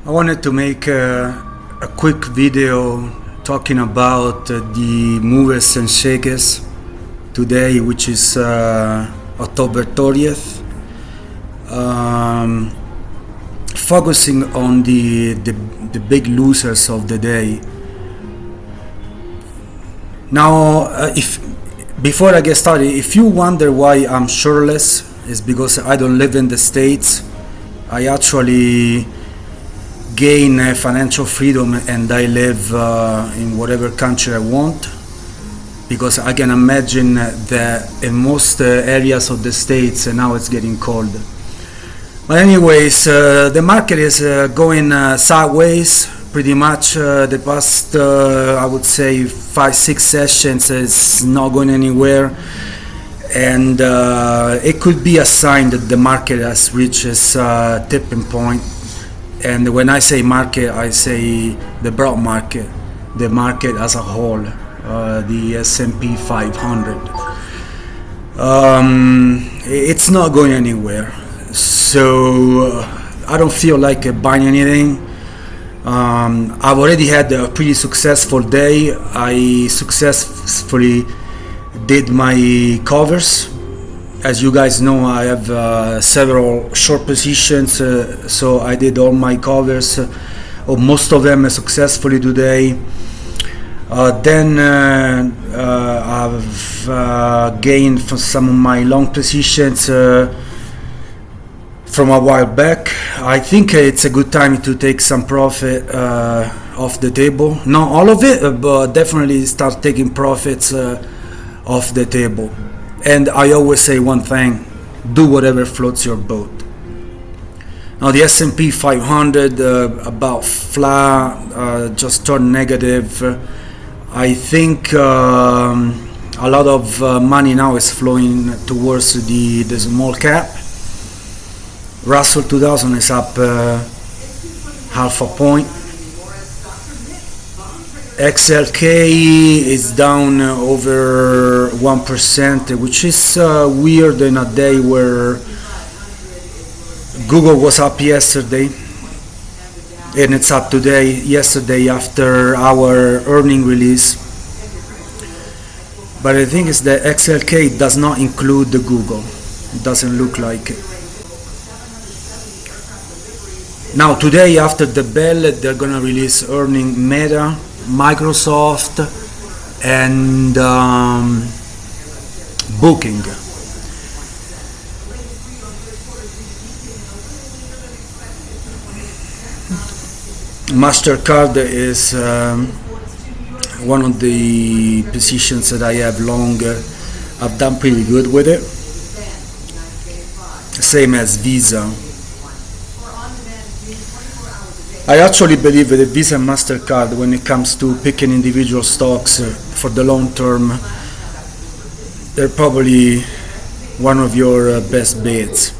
I wanted to make a quick video talking about the movers and shakers today, which is October 30th, focusing on the big losers of the day. Now, if before I get started, if you wonder why I'm shirtless, it's because I don't live in the States. I actually gain financial freedom and I live in whatever country I want, because I can imagine that in most areas of the States now it's getting cold. But anyways, the market is going sideways pretty much. The past I would say 5-6 sessions is not going anywhere, and it could be a sign that the market has reached its tipping point. And when I say market, I say the broad market, the market as a whole, the S&P 500. It's not going anywhere, so I don't feel like buying anything. I've already had a pretty successful day. I successfully did my covers. As you guys know, I have several short positions, so I did all my covers, or most of them successfully today. Then I've gained from some of my long positions from a while back. I think it's a good time to take some profit off the table. Not all of it, but definitely start taking profits off the table. And I always say one thing: do whatever floats your boat. Now the S&P 500 about flat, just turned negative. I think a lot of money now is flowing towards the small cap. Russell 2000 is up half a point. XLK is down over 1%, which is weird in a day where Google was up yesterday and it's up today. Yesterday after our earning release, but the thing is that XLK does not include the Google. It doesn't look like it. Now today after the bell, they're gonna release earning Meta, Microsoft, and Booking. MasterCard is one of the positions that I have long. I've done pretty good with it. Same as Visa. I actually believe that Visa and MasterCard, when it comes to picking individual stocks for the long term, they're probably one of your best bets.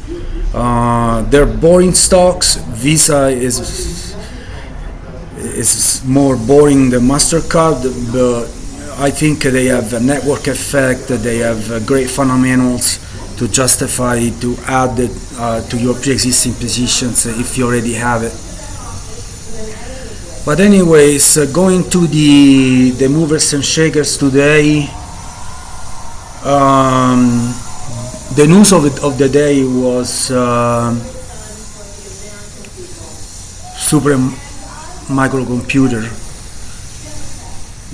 They're boring stocks. Visa is more boring than MasterCard, but I think they have a network effect. They have great fundamentals to justify to add to your pre-existing positions if you already have it. But anyways, going to the movers and shakers today, the news of the day was Super Microcomputer.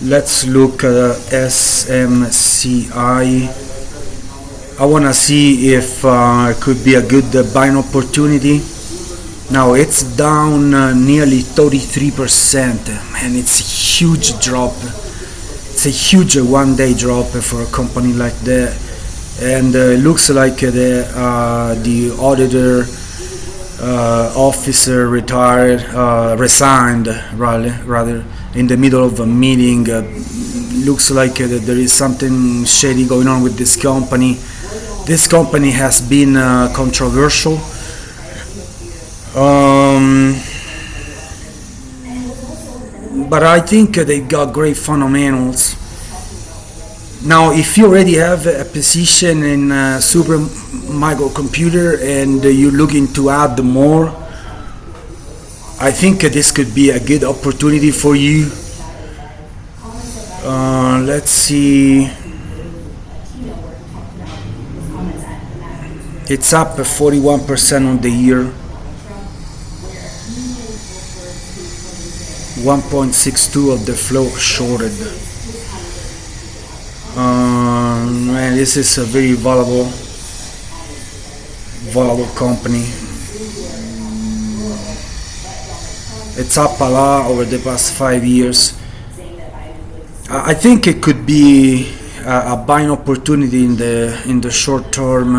Let's look at SMCI. I want to see if it could be a good buying opportunity. Now it's down nearly 33%. Man, it's a huge drop. It's a huge one-day drop for a company like that. And it looks like the auditor officer resigned rather in the middle of a meeting. Looks like there is something shady going on with this company. This company has been controversial. But I think they got great fundamentals. Now, if you already have a position in Super Microcomputer and you're looking to add more, I think this could be a good opportunity for you. Let's see. It's up 41% on the year. 1.62 of the float shorted. Man, this is a very volatile company. It's up a lot over the past 5 years. I think it could be a buying opportunity in the short term.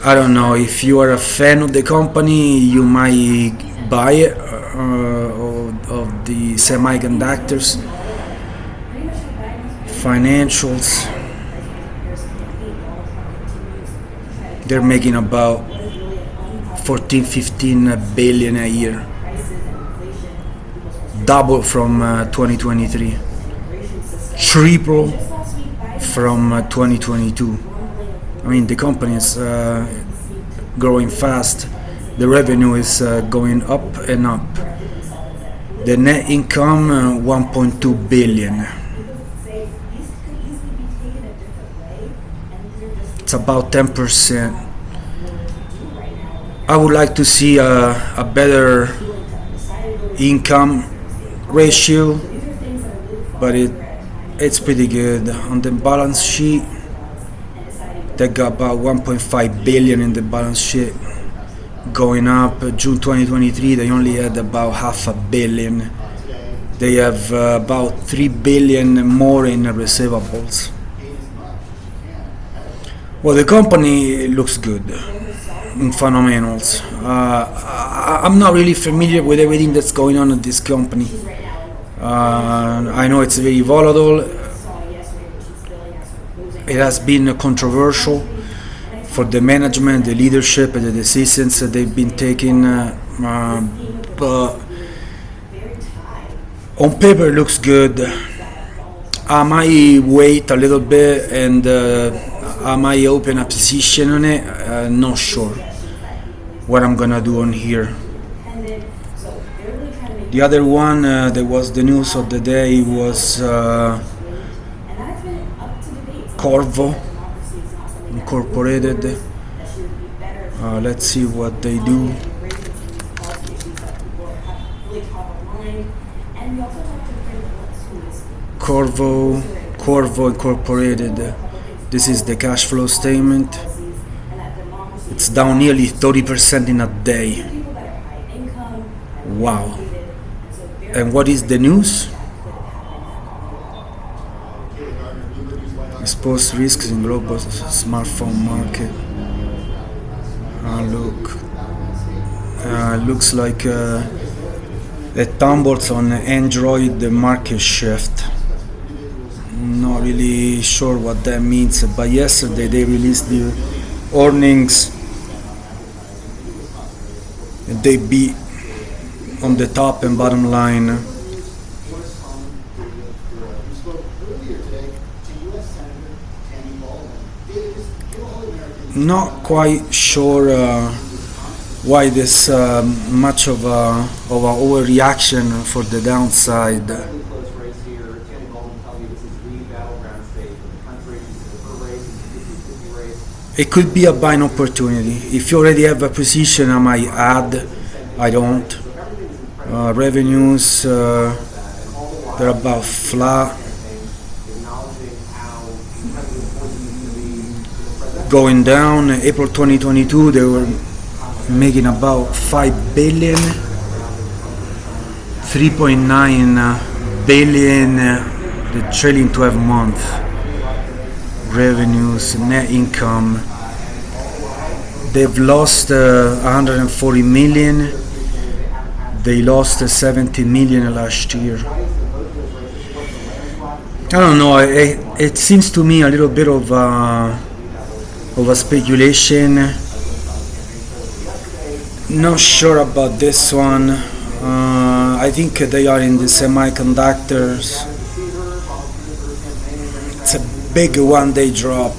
I don't know if you are a fan of the company, you might buy it of the semiconductors. Financials, they're making about 14-15 billion a year, double from 2023, triple from 2022. I mean, the company is growing fast. The revenue is going up and up. The net income 1.2 billion. It's about 10%. I would like to see a better income ratio, but it's pretty good. On the balance sheet, they got about 1.5 billion in the balance sheet, going up. June 2023 they only had about half a billion. They have about 3 billion more in receivables. Well, the company looks good in fundamentals. I'm not really familiar with everything that's going on at this company. I know it's very volatile. It has been controversial for the management, the leadership, and the decisions that they've been taking. But on paper, it looks good. I might wait a little bit and I might open a position on it. Not sure what I'm gonna do on here. The other one that was the news of the day was Qorvo Incorporated. Let's see what they do. Qorvo Incorporated. This is the cash flow statement. It's down nearly 30% in a day. Wow. And what is the news? Exposed risks in global smartphone market. Looks like it tumbles on Android the market shift. Not really sure what that means, but yesterday they released the earnings and they beat on the top and bottom line. Not quite sure why this much of a overreaction for the downside. It could be a buying opportunity. If you already have a position, I might add. I don't. Revenues, they're about flat. Going down. April 2022, they were making about 5 billion. 3.9 billion the trailing 12 month revenues, net income. They've lost 140 million. They lost 70 million last year. I don't know. It seems to me a little bit of a speculation. Not sure about this one. I think they are in the semiconductors. It's a big one-day drop.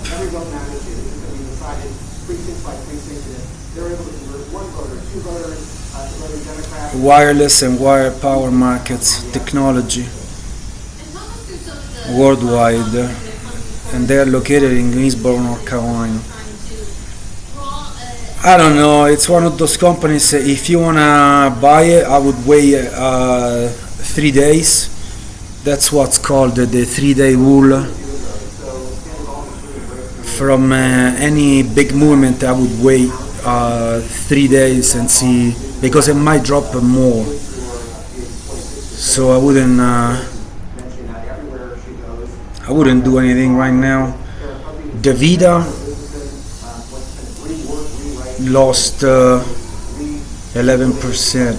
wireless and wire power markets technology worldwide, and they are located in Greensboro, North Carolina. I don't know. It's one of those companies. If you wanna buy it, I would wait 3 days. That's what's called the 3-day rule. From any big movement, I would wait 3 days and see, because it might drop more. So I wouldn't do anything right now. DaVita lost 11%.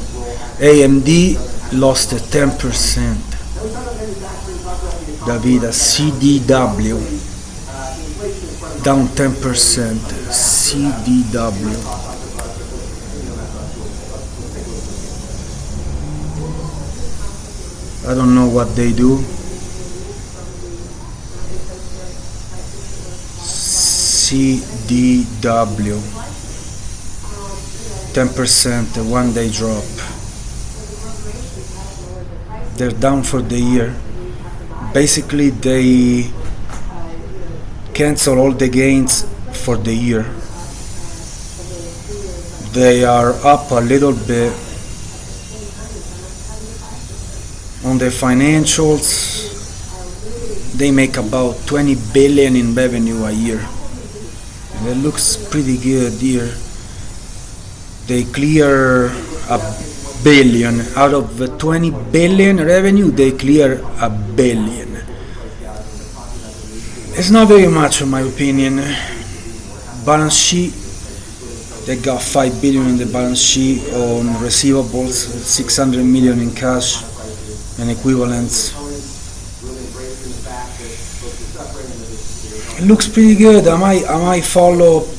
AMD lost 10%. DaVita, CDW down 10%. CDW. I don't know what they do. CDW 10%, a 1-day drop. They're down for the year. Basically, they cancel all the gains for the year. They are up a little bit on the financials. They make about 20 billion in revenue a year. And it looks pretty good here. They clear a billion. Out of the 20 billion revenue, they clear a billion. It's not very much in my opinion. Balance sheet, they got 5 billion in the balance sheet on receivables, 600 million in cash and equivalents. It looks pretty good. I might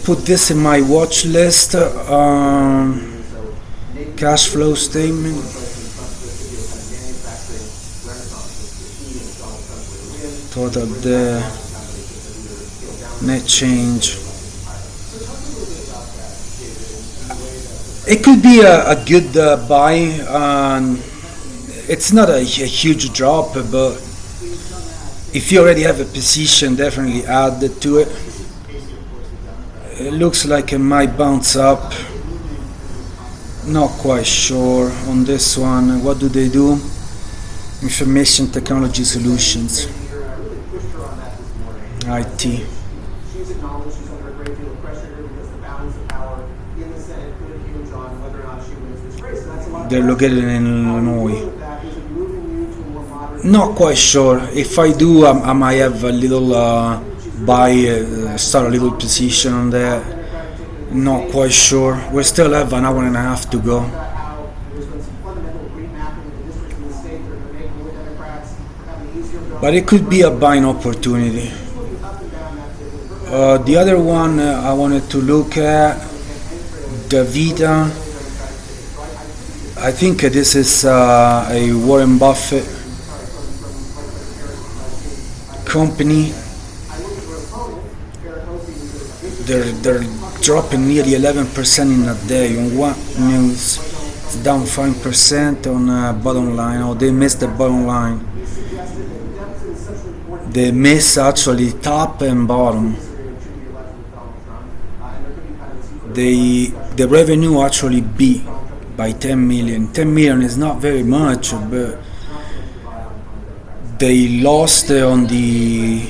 put this in my watch list. Cash flow statement. Total the net change. It could be a good buy. It's not a huge drop, but if you already have a position, definitely add it to it. It looks like it might bounce up. Not quite sure on this one. What do they do? Information Technology Solutions. IT. They're located in Illinois. Not quite sure. If I do, I might have a little start a little position on that. Not quite sure. We still have an hour and a half to go. But it could be a buying opportunity. The other one I wanted to look at, DaVita. I think this is a Warren Buffett company. They're dropping nearly 11% in a day. On one news, it's down 5% on bottom line. Oh, they missed the bottom line. They miss actually top and bottom. The revenue actually beat by 10 million. 10 million is not very much, but they lost on the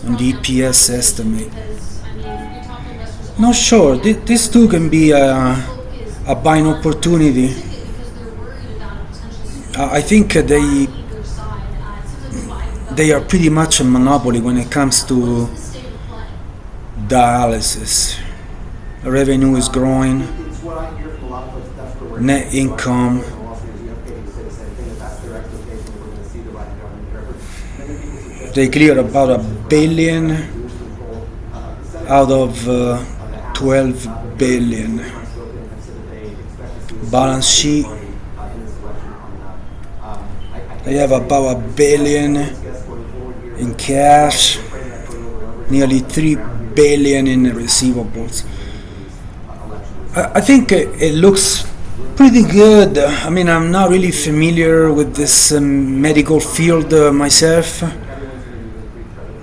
EPS estimate. Not sure. This too can be a buying opportunity. I think they are pretty much a monopoly when it comes to dialysis. Revenue is growing. Net income. They cleared about $1 billion out of 12 billion. Balance sheet. They have about $1 billion in cash, nearly $3 billion in receivables. I think it looks pretty good. I mean, I'm not really familiar with this medical field myself.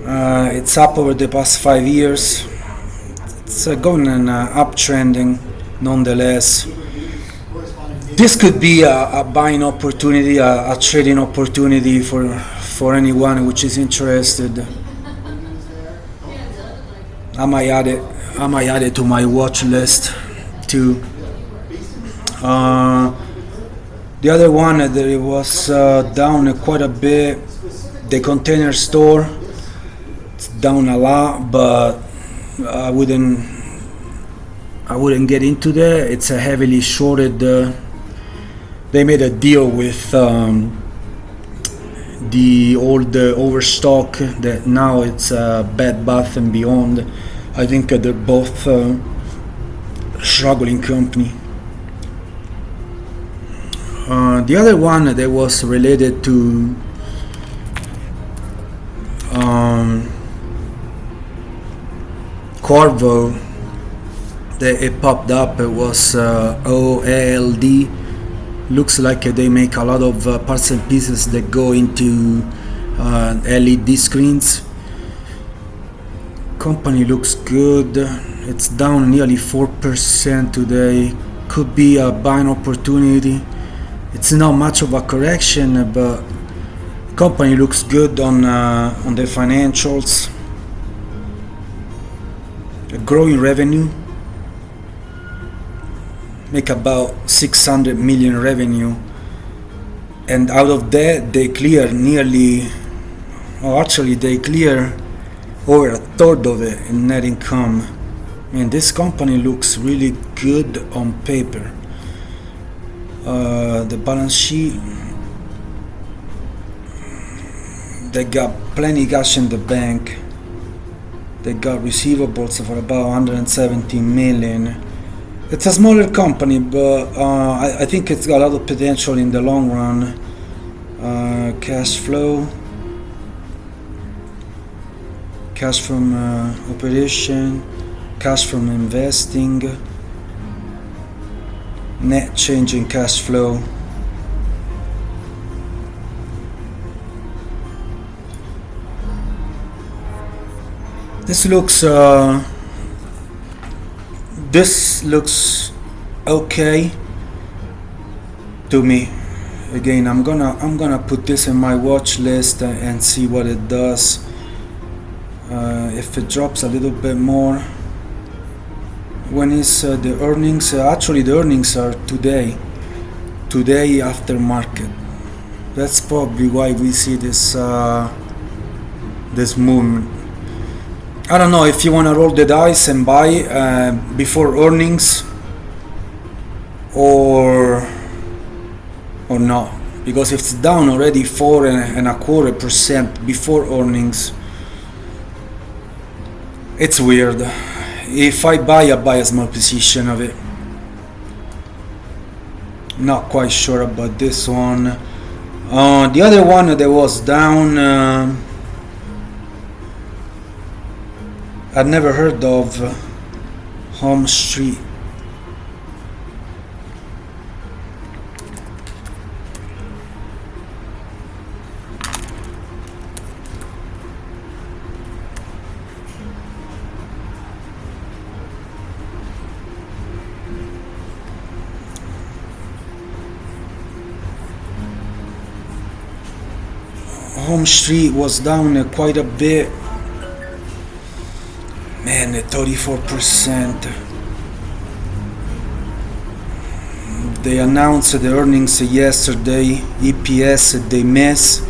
It's up over the past 5 years. It's going in uptrending nonetheless. This could be a buying opportunity, a trading opportunity for anyone which is interested. I might add it to my watch list too. The other one that it was down quite a bit. The Container Store, it's down a lot, but I wouldn't get into that. It's a heavily shorted. They made a deal with the old Overstock that now it's Bed Bath and Beyond. I think they're both struggling company. The other one that was related to Corvo, that it popped up. It was OLED. Looks like they make a lot of parts and pieces that go into LED screens. Company looks good. It's down nearly 4% today. Could be a buying opportunity. It's not much of a correction, but company looks good on the financials. A growing revenue. Make about 600 million revenue, and out of that they clear they clear over a third of it in net income. And this company looks really good on paper. The balance sheet, they got plenty cash in the bank. They got receivables for about 170 million. It's a smaller company, but I think it's got a lot of potential in the long run. Cash flow, cash from operation, cash from investing, net change in cash flow. This looks okay to me. Again, I'm gonna put this in my watch list and see what it does. If it drops a little bit more. When is the earnings? Actually, the earnings are today after market. That's probably why we see this movement. I don't know if you want to roll the dice and buy before earnings or not, because if it's down already 4.25% before earnings, it's weird. If I buy a small position of it. Not quite sure about this one. The other one that was down, I'd never heard of. HomeStreet. HomeStreet was down quite a bit. Man, 34%. They announced the earnings yesterday. EPS they miss.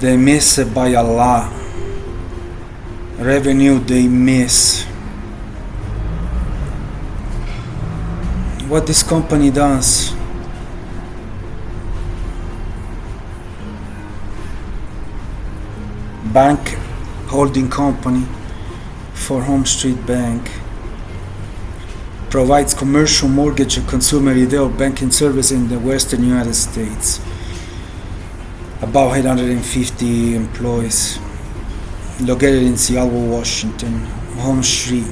They miss by a lot. Revenue they miss. What this company does? Bank holding company for HomeStreet Bank. Provides commercial mortgage and consumer retail banking service in the western United States. About 850 employees. Located in Seattle, Washington. Home Street.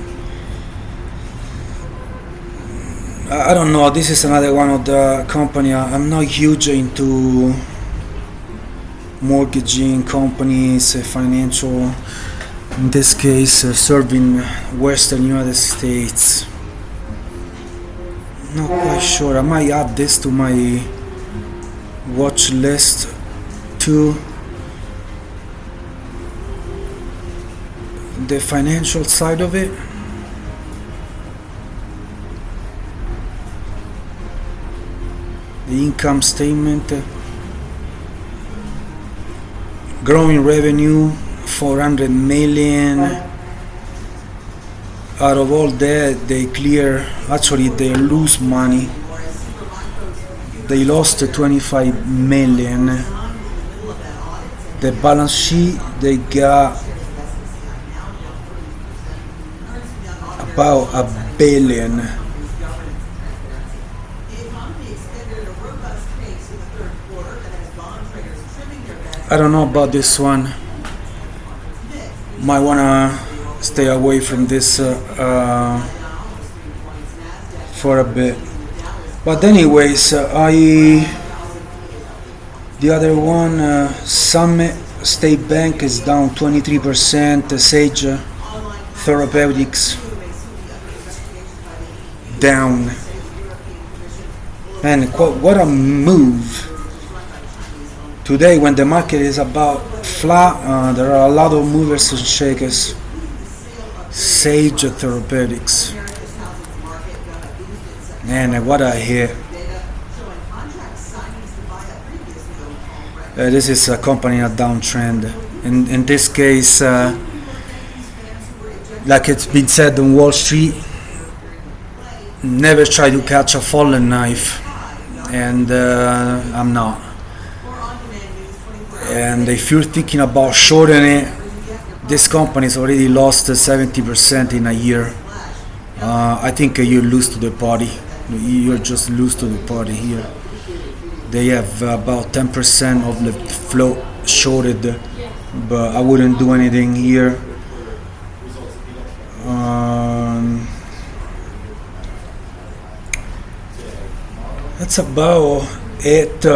I don't know. This is another one of the company. I'm not huge into mortgaging companies, financial. In this case, serving Western United States. Not quite sure. I might add this to my watch list too. The financial side of it. The income statement. Growing revenue, 400 million. Out of all that, they lose money. They lost 25 million. The balance sheet, they got about $1 billion. I don't know about this one. Might wanna stay away from this for a bit. But anyways, the other one, Summit State Bank is down 23%. Sage Therapeutics down. And what a move! Today, when the market is about flat, there are a lot of movers and shakers. Sage Therapeutics. Man, what a hit. This is a company in a downtrend. In this case, like it's been said on Wall Street, never try to catch a fallen knife. And I'm not. And if you're thinking about shorting it, this company's already lost 70% in a year. I think you lose to the party. You just lose to the party here. They have about 10% of the float shorted, but I wouldn't do anything here. That's about it.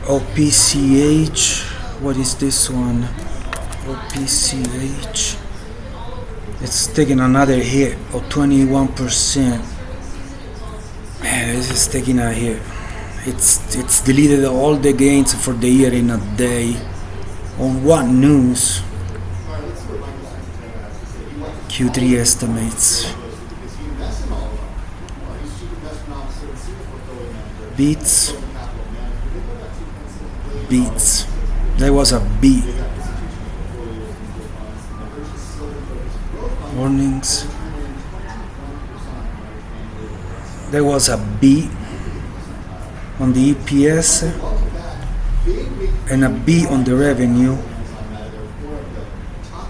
OPCH. What is this one? OPCH. It's taking another hit of 21%. Man, this is taking a hit. It's deleted all the gains for the year in a day. On what news? Q3 estimates. Beats. There was a beat. Warnings. There was a beat on the EPS and a beat on the revenue,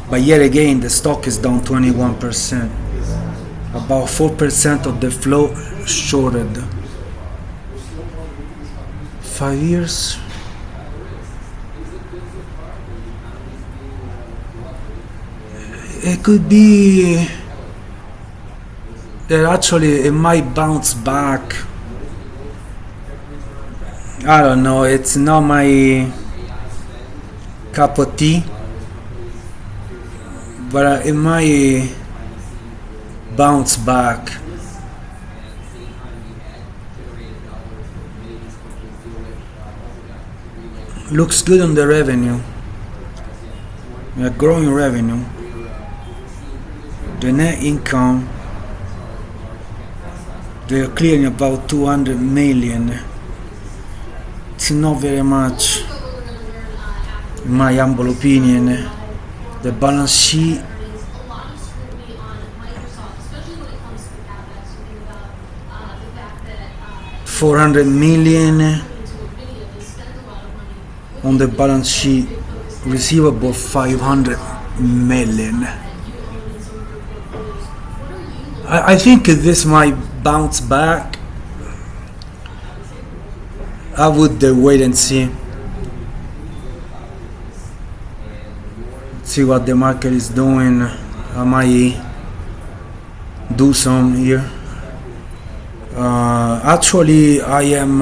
but yet again the stock is down 21%. About 4% of the float shorted. 5 years. It could be that actually it might bounce back. I don't know, it's not my cup of tea, but it might bounce back. Looks good on the revenue. We are growing revenue. The net income, they are clearing about 200 million. It's not very much, in my humble opinion. The balance sheet, $400 million on the balance sheet. Receivable 500 million. I think this might bounce back. I would wait and see what the market is doing. I might do some here. Actually, I am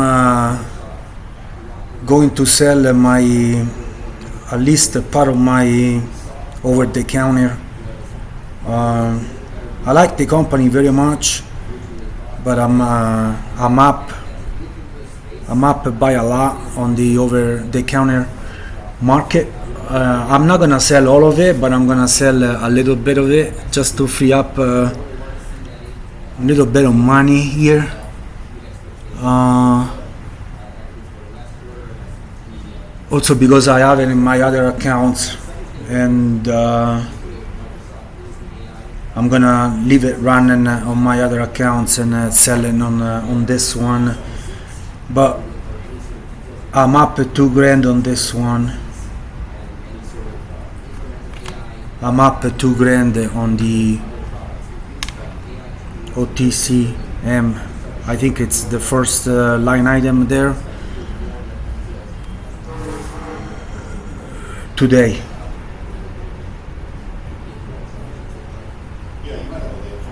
going to sell at least a part of my over the counter. I like the company very much, but I'm up by a lot on the over the counter market. I'm not gonna sell all of it, but I'm gonna sell a little bit of it just to free up a little bit of money here. Also because I have it in my other accounts, and I'm gonna leave it running on my other accounts and selling on this one. But I'm up at $2,000 on this one. I'm up at $2,000 on the OTCM. I think it's the first line item there today.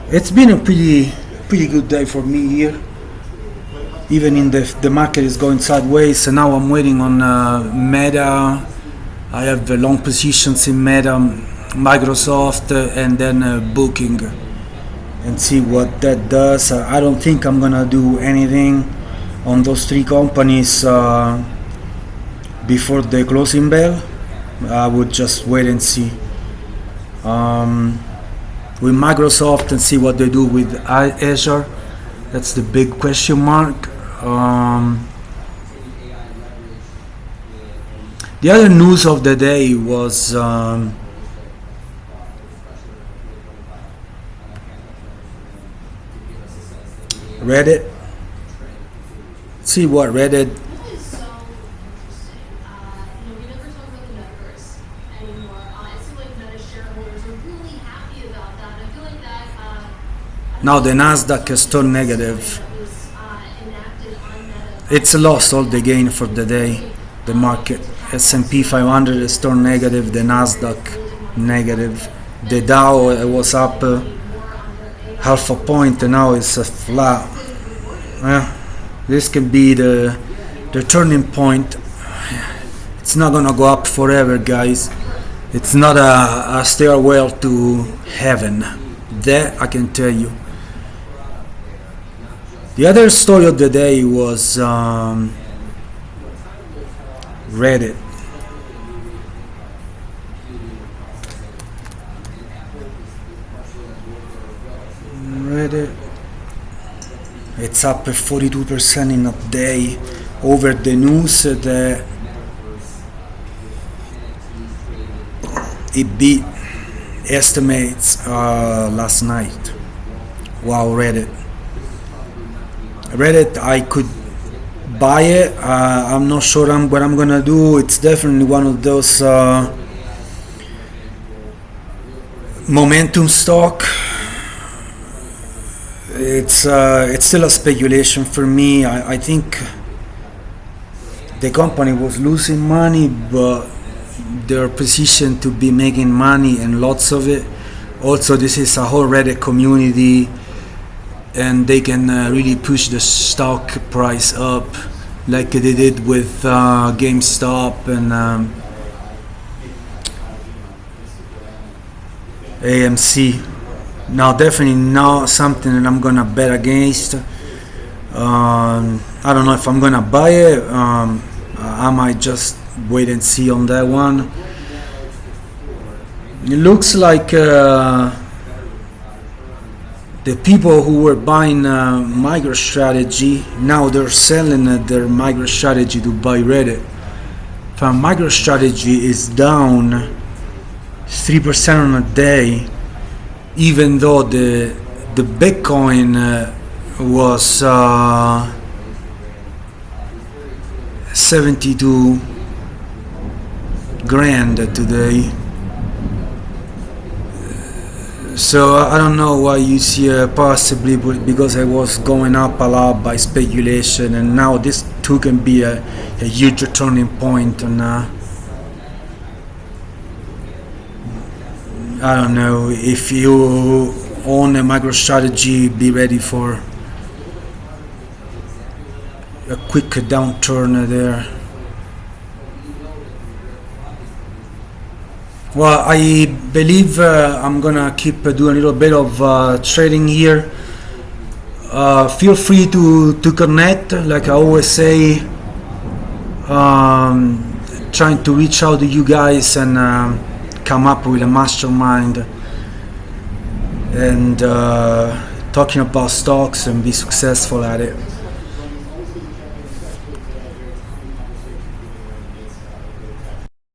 It's been a pretty good day for me here. Even in the market is going sideways, and now I'm waiting on Meta. I have long positions in Meta, Microsoft, and then Booking, and see what that does. I don't think I'm gonna do anything on those three companies before the closing bell. I would just wait and see with Microsoft and see what they do with Azure. That's the big question mark. The other news of the day was Reddit. See what Reddit. Now the Nasdaq has turned negative. It's lost all the gain for the day. The market S&P 500 has turned negative. The Nasdaq negative. The Dow was up half a point, and now it's flat. This can be the turning point. It's not gonna go up forever, guys. It's not a stairwell to heaven. That I can tell you. The other story of the day was Reddit. It's up 42% in a day over the news that it beat estimates last night. Wow, Reddit, I could buy it. I'm not sure what I'm gonna do. It's definitely one of those momentum stock. It's still a speculation for me. I think the company was losing money, but they're positioned to be making money, and lots of it. Also, this is a whole Reddit community, and they can really push the stock price up like they did with GameStop and AMC. Now, definitely not something that I'm gonna bet against. I don't know if I'm gonna buy it. I might just wait and see on that one. It looks like the people who were buying MicroStrategy, now they're selling their MicroStrategy to buy Reddit. MicroStrategy is down 3% on a day, even though the Bitcoin was 72 grand today. So I don't know why you see possibly because it was going up a lot by speculation, and now this too can be a huge turning point. And I don't know, if you own a MicroStrategy, be ready for a quick downturn there. Well, I believe I'm gonna keep doing a little bit of trading here. Feel free to connect, like I always say. Trying to reach out to you guys and come up with a mastermind and talking about stocks and be successful at it.